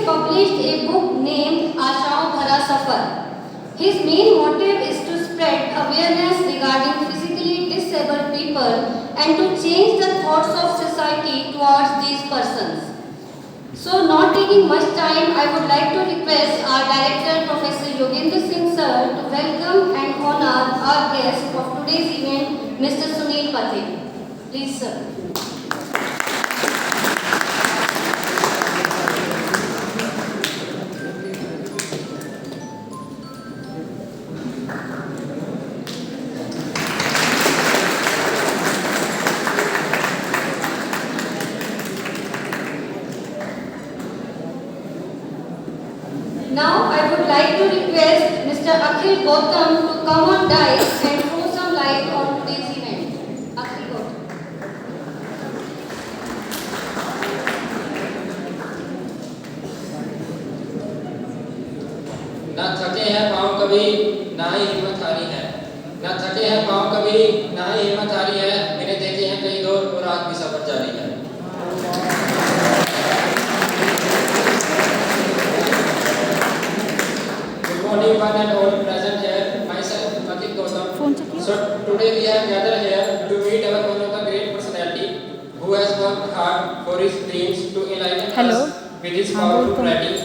published a book named Aashaon Bhara Safar. His main motive is to spread awareness regarding physically disabled people and to change the thoughts of society towards these persons. So, not taking much time, I would like to request our director, Professor Yogendra Singh sir, to welcome and honor our guest of today's event, Mr. Sunil Pathik. Please, sir. Now I would like to request Mr. Akhil Gautam to come on dais and throw some light on today's event. Akhil Gautam. ना थके हैं पाँव कभी ना ही हिम्मत हारी है, ना थके हैं पाँव कभी ना ही हिम्मत हारी है, मैंने देखे हैं कई दौर और आज भी सफर जारी है। Morning one and all present here, myself Akhil Gautam. So today we have gathered here to meet our one of the great personality who has worked hard for his dreams to enlighten us with his powerful writing.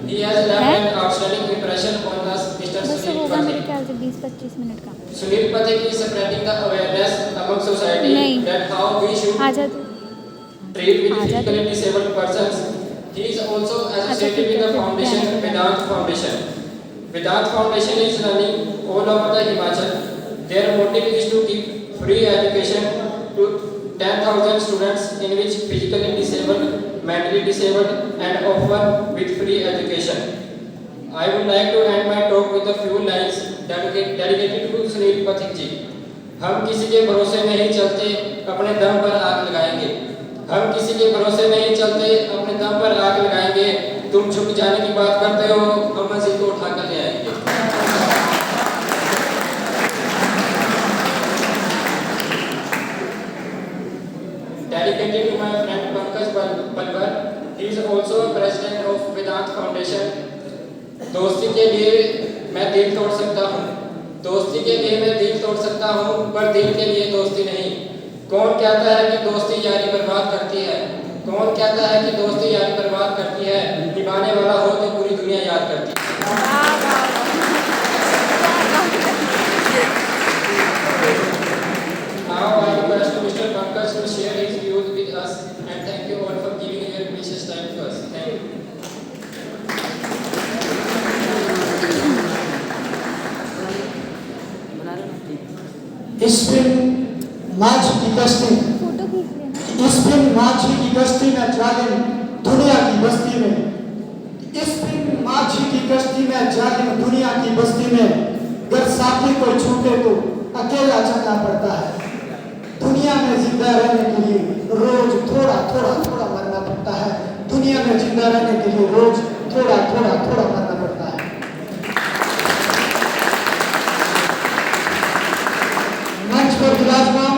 He has left an outstanding impression on us, Mr. Sunil Pathik. Sunil Pathik is spreading the awareness among society that how we should treat with physically disabled persons. He is also associated with the foundation Vedant Foundation. Vedant Foundation is running all over the Himachal. Their motive is to give free education to 10,000 students in which physically disabled, mentally disabled and offer with free education. I would like to end my talk with a few lines dedicated to Sunil Pathik ji. हम किसी के भरोसे में ही चलते अपने दम पर आग लगाएंगे, हम किसी के भरोसे में ही चलते अपने दम पर आग लगाएंगे, तुम झुक जाने की बात करते हो, हम मंजिल को उठा कर ले आएंगे। Dedicated to my friend Pankaj Palwar, he is also a president of Vedant Foundation. दोस्ती के लिए मैं दिल तोड़ सकता हूँ, दोस्ती के लिए मैं दिल तोड़ सकता हूँ, पर दिल के लिए दोस्ती नहीं। कौन कहता है कि दोस्ती यारी बर्बाद करती है, कौन कहता है कि दोस्ती यारी बर्बाद करती है, निभाने वाला हो तो पूरी दुनिया याद करती है। Now I request Mr. Pankaj to share his views with us and thank you all for giving your precious time to us. Thank you. इस माझी की कश्ती में जालिम दुनिया की बस्ती में, इस माझी की कश्ती में जालिम दुनिया की बस्ती में, अगर साथी को छूटे तो अकेला चलना पड़ता है। दुनिया में जिंदा रहने के लिए रोज थोड़ा थोड़ा मरना पड़ता है, दुनिया में जिंदा रहने के लिए रोज थोड़ा मरना पड़ता है। मंच पर विराजमान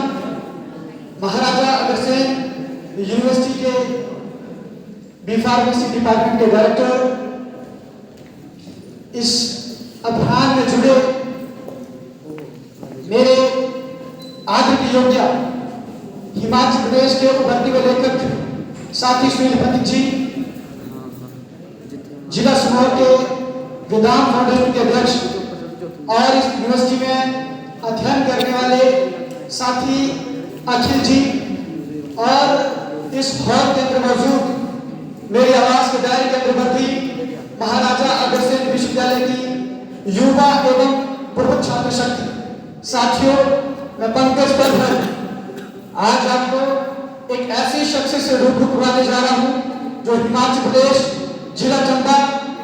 महाराजा अग्रसेन यूनिवर्सिटी के बी फार्मेसी डिपार्टमेंट के डायरेक्टर, इस अभियान में जुड़े मेरे आदरणीय योग्य हिमाचल प्रदेश के उभरते हुए लेखक साथी सुनील पथिक जी, जिला समूह के वेदांत फाउंडेशन के अध्यक्ष और इस यूनिवर्सिटी में अध्ययन करने वाले साथी अखिल जी, और इस हॉल के अंदर मौजूद मेरे आवास के दायरे के अंदर बंधी महाराजा अग्रसेन विश्वविद्यालय की युवा एवं प्रमुख छात्र शक्ति साथियों, मैं पंकज पलवर आज आपको एक ऐसी शख्स से रूबरू करवाने जा रहा हूं जो हिमाचल प्रदेश जिला चंबा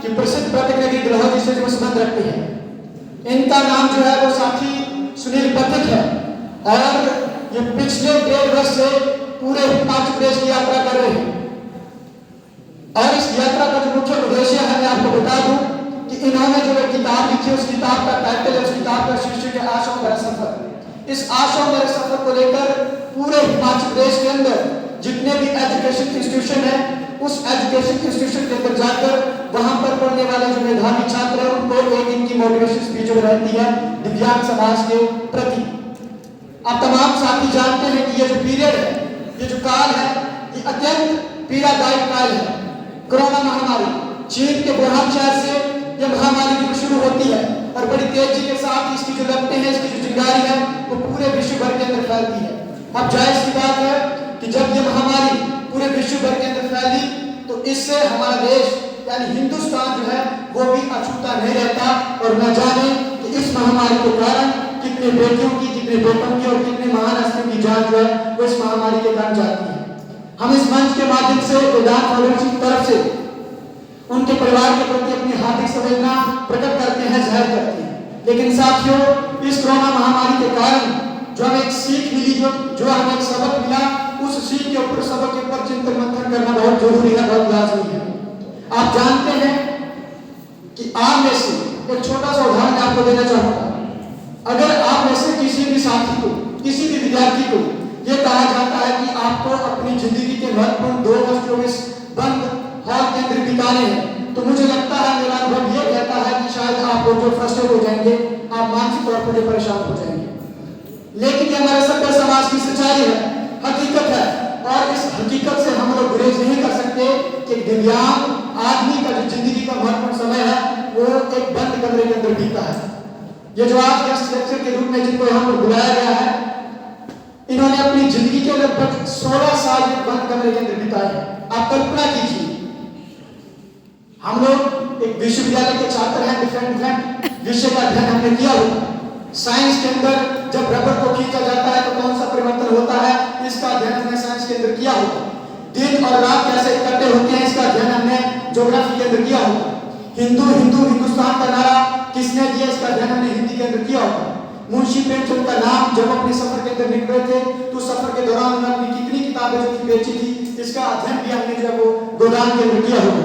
की प्रसिद्ध प्रतिनिधि डलहौजी से जो संबंध रखते हैं। इनका नाम जो है वो साथी सुनील पथिक है और ये पिछले 1.5 वर्ष से पूरे हिमाचल प्रदेश की यात्रा कर रहे हैं। और इस यात्रा का जो मुख्य उद्देश्य है मैं आपको बता दूं कि इन्होंने जो एक किताब लिखी है, उस किताब का टाइटल है, उस किताब का शीर्षक है आशाओं भरा सफर। इस आशाओं भरे सफर को लेकर पूरे हिमाचल प्रदेश के अंदर जितने भी एजुकेशन इंस्टीट्यूशन है, उस एजुकेशन इंस्टीट्यूशन के अंदर जाकर मेधावी छात्र है उनको एक इनकी मोटिवेशन स्पीच रहती है दिव्यांग समाज के प्रति। आप तमाम साथी जानते हैं कि ये जो पीरियड है, ये जो काल है, ये अत्यंत पीड़ादायक काल है। कोरोना महामारी चीन के वुहान शहर से यह महामारी जो शुरू होती है और बड़ी तेजी के साथ इसकी जो लपटें हैं, इसकी जो चिंगारी है वो पूरे विश्व भर के अंदर फैलती है। अब जाहिर सी बात है कि जब ये महामारी पूरे विश्व भर के अंदर फैली तो इससे हमारा देश यानी हिंदुस्तान जो है वो भी अछूता नहीं रहता। और न जाने कि इस महामारी के कारण कितने बेटियों की, कितने बेटों की और कितने महान हस्तियों की जान जो है वो इस महामारी के कारण जाती है। हम इस मंच के माध्यम से वेदांत फाउंडेशन की तरफ से उनके परिवार के प्रति अपनी हार्दिक संवेदना प्रकट करते हैं, जाहिर करते हैं। लेकिन साथियों, इस कोरोना महामारी के कारण जो हमें एक सीख मिली, जो हमें एक सबक मिला, उस सीख के ऊपर, सबक के ऊपर चिंतन मंथन करना बहुत जरूरी है, बहुत लाजमी है। आप जानते हैं कि आप में से एक छोटा सा उदाहरण आपको देना चाहूंगा। अगर आप में से किसी भी साथी को, किसी भी विद्यार्थी को यह कहा जाता है कि आपको अपनी जिंदगी के महत्वपूर्ण 2 वर्ष जो इस बंद हॉल के अंदर बिताने हैं, तो मुझे लगता है, मेरा अनुभव ये कहता है कि शायद आप जो फ्रस्ट्रेट हो जाएंगे, आप मानसिक तौर पर परेशान हो जाएंगे। लेकिन ये हमारे सभ्य समाज की सच्चाई है, हकीकत है, और इस हकीकत से हम लोग गुरेज नहीं कर सकते कि दिव्यांग आदमी का जो जिंदगी का महत्वपूर्ण समय है वो एक बंद कमरे के अंदर बीता है। ये जो आज गेस्ट लेक्चर के रूप में जिनको यहाँ पर बुलाया गया है, इन्होंने अपनी जिंदगी के लगभग 16 साल एक बंद कमरे के अंदर बिताए हैं। आप कल्पना कीजिए, हम लोग एक विश्वविद्यालय के छात्र हैं, डिफरेंट विषय का अध्ययन हमने किया होगा। साइंस के अंदर जब रबर को खींचा जाता है तो कौन सा परिवर्तन होता है, इसका अध्ययन हमने साइंस के अंदर किया होगा। दिन और रात कैसे इकट्ठे होते हैं, इसका अध्ययन हमने ज्योग्राफी के अंदर किया होगा। हिंदुस्तान का नारा किसने दिया, इसका अध्ययन हमने हिंदी के अंदर किया होगा। मुंशी प्रेमचंद का नाम जब अपने सफर के अंदर निकले थे तो सफर के दौरान उन्होंने अपनी कितनी किताबें जो थी बेची थी, इसका अध्ययन भी हमने जो है वो गोदान के अंदर किया होगा।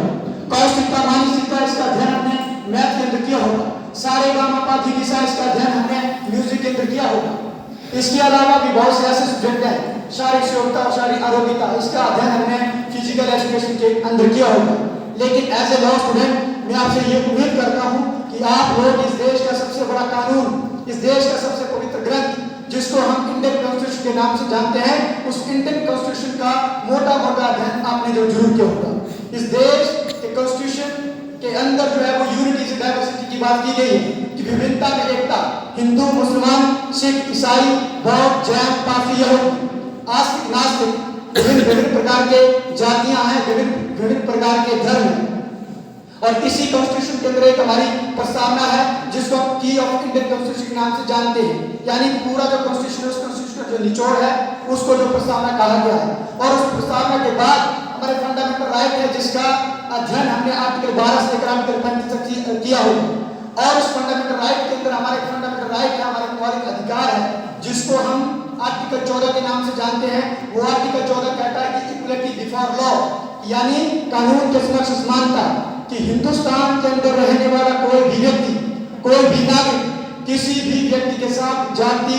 कौशिकता मानसिकता, इसका अध्ययन हमने मैथ के अंदर किया होगा। सारे गामा पाथी दिशा, इसका अध्ययन हमने म्यूजिक के अंदर किया होगा। इसके अलावा भी बहुत से ऐसे स्टूडेंट हैं, शारीरिक योग्यता और शारीरिक आरोग्यता, इसका अध्ययन हमने फिजिकल एजुकेशन के अंदर किया होगा। लेकिन एज ए लॉ स्टूडेंट मैं आपसे ये उम्मीद करता हूँ कि आप लोग इस देश का सबसे बड़ा कानून, इस देश का सबसे पवित्र ग्रंथ जिसको हम इंडियन कॉन्स्टिट्यूशन के नाम से जानते हैं, उस इंडियन कॉन्स्टिट्यूशन का मोटा अध्ययन आपने जो जरूर किया होगा। इस देश के कॉन्स्टिट्यूशन के अंदर जो है वो यूनिटी से डाइवर्सिटी की बात की गई है कि विभिन्नता में एकता। हिंदू, मुसलमान, सिख, ईसाई, बौद्ध, जैन, पारसी, यहूदी, आस्तिक, नास्तिक, विभिन्न प्रकार के जातियां हैं, विभिन्न प्रकार के धर्म हैं। और इसी कॉन्स्टिट्यूशन के अंदर एक हमारी प्रस्तावना है जिसको हम की ऑफ इंडियन कॉन्स्टिट्यूशन के नाम से जानते हैं। यानी पूरा जो कॉन्स्टिट्यूशन, उस कॉन्स्टिट्यूशन का जो निचोड़ है उसको जो प्रस्तावना कहा गया है। और उस प्रस्तावना के बाद हमारे फंडामेंटल राइट है जिसका अध्ययन हमने आर्टिकल 12 से लेकर आर्टिकल 35 तक किया होगा। और उस फंडामेंटल राइट के अंदर हमारे फंडामेंटल राइट है, हमारे मौलिक अधिकार है जिसको हम आर्टिकल 14 के नाम से जानते हैं। वो आर्टिकल 14 कहता है कि इक्वलिटी बिफोर लॉ, यानी कानून के समक्ष समानता, कि हिंदुस्तान के अंदर रहने वाला कोई भी व्यक्ति, कोई भी नागरिक किसी भी व्यक्ति के साथ जाति,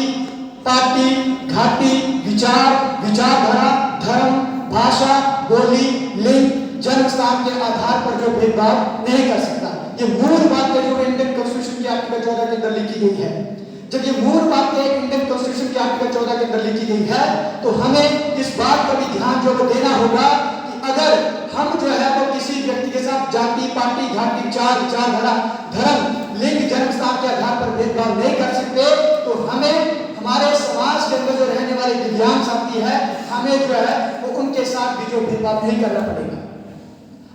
पार्टी, घाटी, विचारधारा, धर्म, भाषा, बोली, लिंग, जन्म स्थान के आधार पर जो भेदभाव नहीं कर सकता। ये मूल बातें जो इंडियन कॉन्स्टिट्यूशन की आर्टिकल 14 के अंदर लिखी गई है। जब ये मूल बातें इंडियन कॉन्स्टिट्यूशन की आर्टिकल 14 के अंदर लिखी गई है तो हमें इस बात का भी ध्यान जो देना होगा कि अगर हम जो है वो किसी व्यक्ति के साथ जाति, पार्टी, घाटी, विचारधारा, धर्म, लिंग, जन्म स्थान के आधार पर भेदभाव नहीं कर सकते तो हमें हमारे समाज के अंदर जो रहने वाले दिव्यांग साथी है, हमें जो है वो उनके साथ भी जो भेदभाव नहीं करना पड़ेगा।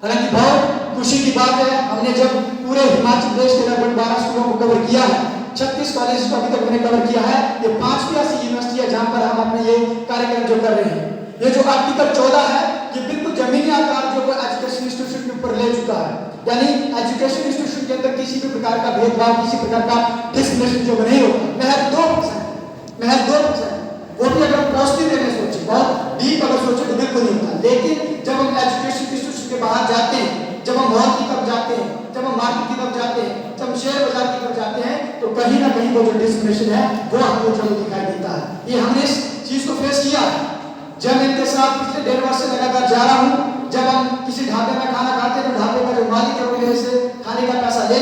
हालांकि बहुत खुशी की बात है, हमने जब पूरे हिमाचल प्रदेश के लगभग 12 स्कूलों को कवर किया है, 36 कॉलेज को अभी तक मैंने कवर किया है। ये 5वीं ऐसी यूनिवर्सिटी है जहां पर हम अपने ये कार्यक्रम जो कर रहे हैं। ये जो आर्टिकल 14 है ये बिल्कुल जमीनी आकार जो एजुकेशन इंस्टीट्यूशन के ऊपर ले चुका है। यानी एजुकेशन इंस्टीट्यूशन के अंदर किसी भी प्रकार का भेदभाव, किसी प्रकार का डिस्क्रिमिनेशन जो नहीं होता। महज 2%, वो भी अगर पॉजिटिव वे में सोचे, बहुत डीप अगर सोचे तो बिल्कुल नहीं होता। लेकिन जब हम एजुकेशन इंस्टीट्यूशन के बाहर जाते हैं, जब हम मॉल की तरफ जाते हैं, जब हम मार्केट की तरफ जाते हैं, जब हम शेयर बाजार की तरफ जाते हैं तो कहीं ना कहीं वो जो डिस्क्रिमिनेशन है वो हमको जरूर दिखाई देता है। ये हमने इस चीज को फेस किया है। जब इनके साथ पिछले 1.5 वर्ष से लगातार जा रहा हूँ, जब हम किसी ढाबे में खाना खाते हैं तो ढाबे का जो मालिक है वो मेरे से खाने का पैसा ले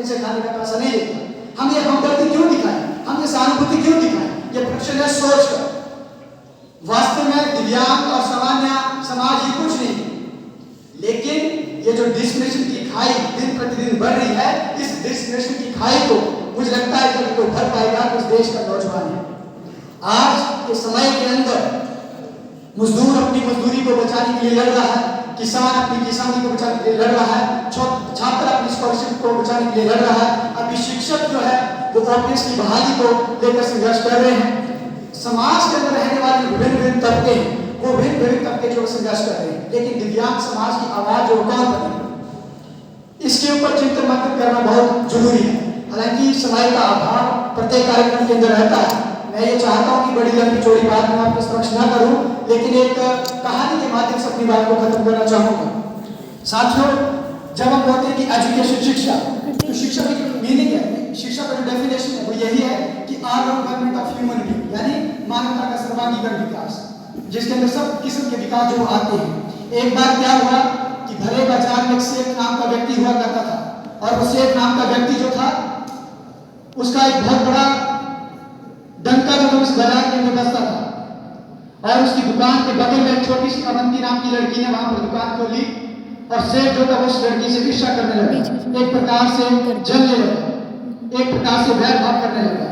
दिन से खाने का पैसा नहीं देता। हम ये हमदर्दी क्यों दिखाएं, हम ये सहानुभूति क्यों दिखाएं? ये प्रश्न है सोच का। वास्तव में दिव्यांग और सामान्य समाज ही कुछ नहीं, लेकिन ये जो डिस्क्रिमिनेशन की खाई दिन प्रतिदिन बढ़ रही है, इस डिस्क्रिमिनेशन की खाई को मुझे लगता है कि कोई भर पाएगा तो इस देश का नौजवान है। आज के समय के अंदर मजदूर अपनी मजदूरी को बचाने के लिए लड़ रहा है, किसान अपनी किसानी को बचाने के लिए लड़ रहा है, छात्र अपनी स्कॉलरशिप को बचाने के लिए लड़ रहा है, अभी शिक्षक जो है वो ऑफिस की बहाली को लेकर संघर्ष कर रहे हैं। समाज के अंदर रहने वाले विभिन्न तबके वो विभिन्न तबके जो संघर्ष कर रहे हैं, लेकिन दिव्यांग समाज की आवाज जो कौन बने, इसके ऊपर चिंतन मंथन करना बहुत जरूरी है। हालांकि समय का अभाव प्रत्येक कार्यक्रम के अंदर रहता है, मैं ये चाहता हूँ कि बड़ी लंबी चौड़ी बात मैं आपके समक्ष ना करूँ, लेकिन एक कहानी के माध्यम से अपनी बात को खत्म करना चाहूँगा। साथियों, जब हम कहते हैं कि एजुकेशन शिक्षा, तो शिक्षा की जो मीनिंग है, शिक्षा का जो डेफिनेशन है वो यही है कि all development of human being, यानी मानवता का सर्वांगीण विकास, जिसके अंदर सब किस्म के विकास जो आते हैं। एक बार क्या हुआ कि भरे बाजार में सेठ नाम का व्यक्ति हुआ करता था, और वो सेठ नाम का व्यक्ति जो था उसका एक बहुत बड़ा डंका जो उस बाजार के अंदर बसता था, और उसकी दुकान के बगल में एक छोटी सी अवंती नाम की लड़की ने वहां पर दुकान खोली, और सेठ जो था उस लड़की से ईर्ष्या करने लगा, एक प्रकार से जलने लगा, एक प्रकार से वैर भाव करने लगा।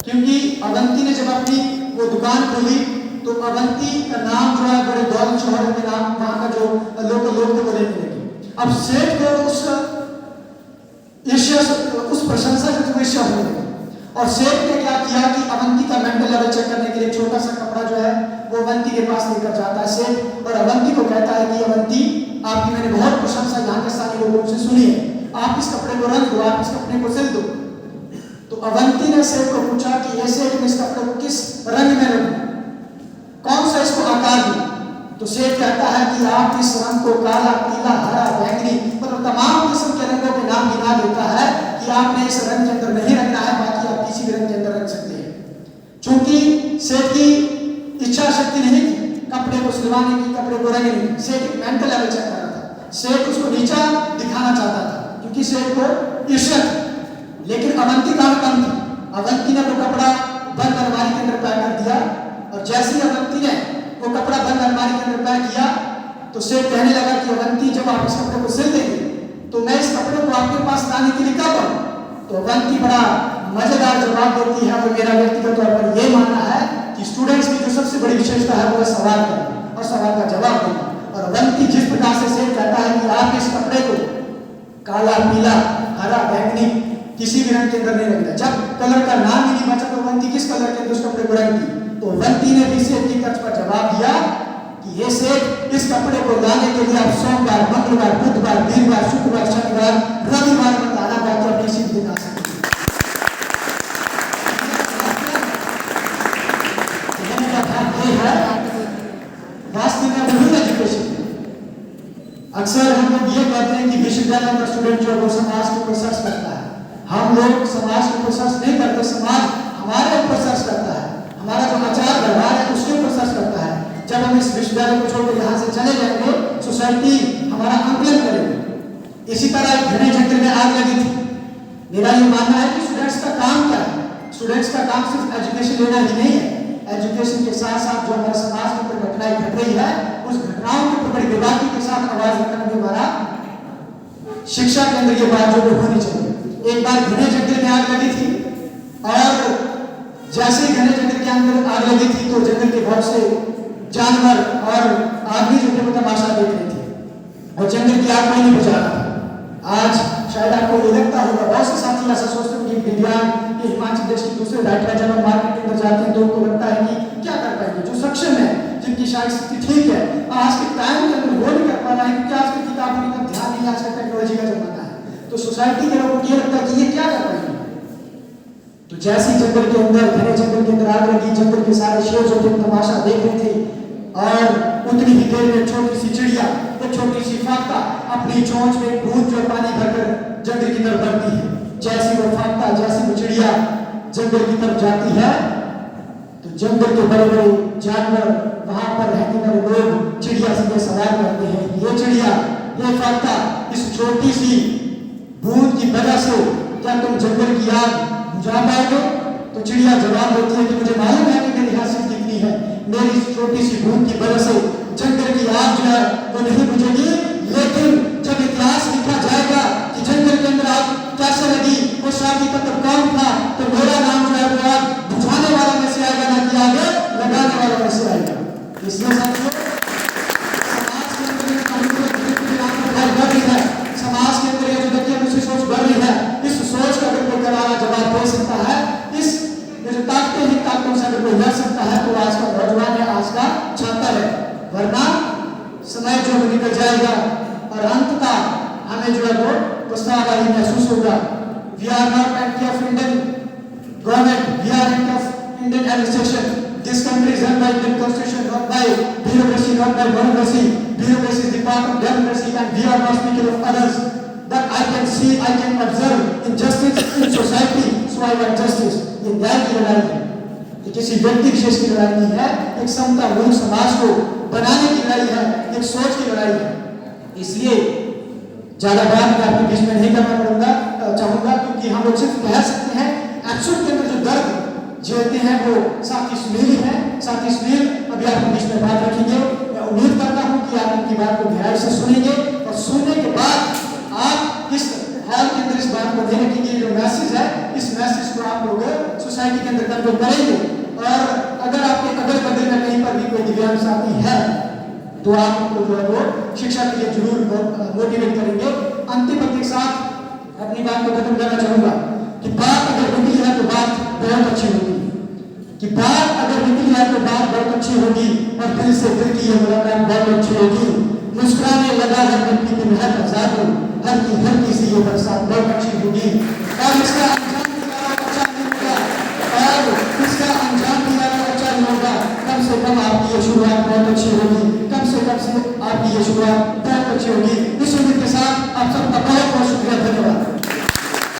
क्योंकि अवंती ने जब अपनी वो दुकान खोली तो अवंती का नाम जो है बड़े दौलत शोहरत के नाम वहां का जो लोग थे वो लेने लगे। अब सेठ को उस ईर्ष्या, उस प्रशंसा से ईर्ष्या होने लगी, और सेठ ने क्या किया कि अवंती का मेंटल लेवल चेक करने के लिए छोटा सा कपड़ा जो है वो अवंती के पास लेकर जाता है सेठ, और अवंती को कहता है कि अवंती, आपकी मैंने बहुत प्रशंसा यहाँ के स्थानीय लोगों से सुनी है, आप इस कपड़े को रंग दो, आप इस कपड़े को सिल दो। तो अवंती ने सेठ को पूछा कि ऐसे इस कपड़े को किस रंग में रंगूं, कौन सा इसको आकार दूं? तो सेठ कहता है कि आप इस रंग को काला, पीला, हरा, बैंगनी, मतलब तमाम किस्म के रंगों के नाम गिना देता है कि आपने इस रंग के अंदर नहीं रखना है, बाकी आप किसी भी रंग के अंदर रख सकते हैं। चूंकि सेठ की इच्छा शक्ति नहीं थी कपड़े को सिलवाने की, कपड़े को रंगने की, सेठ एक मेंटल लेवल चेक कर रहा था, सेठ उसको नीचा दिखाना चाहता था क्योंकि सेठ को ईर्ष्या थी। लेकिन अवंती कहाँ कम थी, अवंती ने वो कपड़ा बंद अलमारी के अंदर पैक कर दिया, और जैसे ही अवंती ने वो कपड़ा बंद अलमारी के अंदर पैक किया तो सेठ कहने लगा कि अवंती, जब आप इस कपड़े को सिल देंगे तो मैं इस कपड़े को आपके पास लाने के लिए कब आऊं? तो अवंती बड़ा मजेदार जवाब देती है, और मेरा व्यक्तिगत तौर पर यह मानना है कि स्टूडेंट्स की जो सबसे बड़ी विशेषता है वो है सवाल करना और सवाल का जवाब देना। और अवंती जिस प्रकार से सेठ कहता है कि आप इस कपड़े को काला, पीला, हरा, बैंगनी किसी भी रंग के अंदर नहीं रखना, जब कलर का नाम ही नहीं बचा तो अवंती किस कलर के अंदर उस कपड़े को रंगती? तो अवंती ने भी सेठ की तर्ज पर जवाब दिया कि ये सेठ, इस कपड़े को लाने के लिए आप सोमवार, मंगलवार, बुधवार, वीरवार, शुक्रवार, शनिवार, रविवार में आना, बाकी आप किसी भी दिन आ सकते हैं। वास्तव में विभिन्न एजुकेशन, अक्सर हम लोग ये कहते हैं कि विश्वविद्यालय का स्टूडेंट जो है वो समाज के ऊपर सर्च करता है। हम लोग समाज के ऊपर सर्च नहीं करते, समाज हमारे ऊपर सर्च करता है, हमारा जो आचार व्यवहार है उसके ऊपर सर्च करता है। जब हम इस विश्वविद्यालय को छोड़कर यहाँ से चले जाएंगे, सोसाइटी हमारा आकलन करेगी। इसी तरह एक घने जंगल में आग लगी थी। मेरा ये मानना है कि स्टूडेंट्स का काम क्या है? स्टूडेंट्स का काम सिर्फ एजुकेशन लेना ही नहीं है, एजुकेशन के साथ साथ जो हमारे समाज के ऊपर घटनाएं घट रही है उस घटनाओं के ऊपर बड़ी बेबाकी के साथ आवाज उठाना भी हमारा शिक्षा के अंदर ये बात जो होनी चाहिए। एक बार घने जंगल में आग लगी थी, और जैसे ही घने जंगल के अंदर आग लगी थी तो जंगल के बहुत से जानवर और आदमी जो थे वो तमाशा देख रहे थे, और जंगल की आग कोई नहीं बुझा रहा। आज शायद आपको ये लगता होगा, बहुत से साथी ऐसा सोचते हैं कि विज्ञान के हिमाचल प्रदेश के दूसरे राइटर जब हम मार्केट के अंदर जाते हैं तो उनको लगता है कि क्या कर पाएंगे, जो सक्षम है, जिनकी शायद स्थिति ठीक है, आज के टाइम के अंदर वो नहीं कर पा रहा है क्योंकि आज की किताबों का ध्यान नहीं, आज का टेक्नोलॉजी का जमाना है, तो सोसाइटी के लोगों को ये लगता है कि ये क्या कर पाएंगे। तो जैसे जंगल के अंदर, घने जंगल के अंदर आग लगी, जंगल के सारे शेर जो थे तमाशा देख रहे थे, और उतनी ही देर में छोटी सी चिड़िया, एक छोटी सी फाख्ता अपनी चोंच में बूंद जो पानी भरकर जंगल की तरफ बढ़ती है। जैसी वो फाख्ता, जैसी वो चिड़िया जंगल की तरफ जाती है तो जंगल के बड़े बड़े जानवर, वहां पर रहने वाले लोग चिड़िया से सवाल करते हैं, ये चिड़िया, ये फाख्ता इस छोटी सी बूंद की वजह से क्या तुम जंगल की आग बुझा पाओगे? तो चिड़िया जवाब देती है कि मुझे मालूम है कि मेरी हैसियत कितनी है, मेरी इस छोटी सी बूंद की वजह से जंगल की आग जो है वो नहीं बुझेगी, लेकिन जब इतिहास लिखा जाएगा कि जंगल के अंदर आग कैसे लगी, वो शादी का तब कौन था, तो मेरा नाम जो है वो आग बुझाने वाला में से आएगा, ना कि आगे लगाने वाला में से आएगा। इसलिए साथियों, समाज के अंदर ये कमजोर बढ़ रही है, समाज के अंदर ये जो देखिए दूसरी सोच बढ़ रही है, इस सोच का अगर कोई करारा जवाब दे सकता है, इस जो ताकतें ही ताकतों से अगर कोई लड़ सकता है, तो आज का नौजवान है, आज का छात्र है। वरना समय जो निकल जाएगा और अंततः हमें जो है वो पछतावा ही महसूस होगा। We are not anti of Indian government, we are anti of Indian administration. This country is run by Indian constitution, not by bureaucracy, not by democracy. Bureaucracy is the part of democracy, and we are not speaking of others. But I can see, I can observe injustice in society, so I want justice. ये न्याय की लड़ाई है, ये किसी व्यक्ति विशेष की लड़ाई नहीं है, एक समता मूल समाज को बनाने की लड़ाई है, एक सोच की लड़ाई है। इसलिए ज्यादा बात मैं आपके बीच में नहीं करना चाहूंगा, क्योंकि हम लोग सिर्फ कह सकते हैं एक्चुअल के अंदर जो दर्द झेलते हैं वो साथी सुनील ही है। साथी सुनील अभी आपके बीच में बात रखेंगे। मैं उम्मीद करता हूं कि आप उनकी बात को गहराई से सुनेंगे और सुनने के बाद आप इस हॉल के अंदर इस बात को नहीं रखेंगे, जो मैसेज है इस मैसेज को आप लोग सोसाइटी के अंदर कन्वे करेंगे। और अगर आपके अगल बगल में कहीं पर भी कोई दिव्यांग साथी है तो आप उनको जो है वो शिक्षा के लिए जरूर मोटिवेट करेंगे। अंतिम के साथ अपनी बात को खत्म करना चाहूंगा कि बात अगर निकली है तो बात बहुत अच्छी होगी, कि बात अगर निकली है तो बात बहुत अच्छी होगी और दिल से दिल की ये मुलाकात बहुत अच्छी होगी। मुस्कुराने लगा है मिट्टी की महक आजाद, हल्की सी ये बरसात बहुत अच्छी होगी और इसका अंजाम भी अच्छा नहीं होगा, और इसका अंजाम भी अच्छा नहीं होगा। कम से कम आपकी ये शुरुआत बहुत अच्छी होगी, कम से कम आपकी ये शुरुआत बहुत अच्छी होगी। इस उम्मीद के साथ आप सबका बहुत बहुत शुक्रिया, धन्यवाद।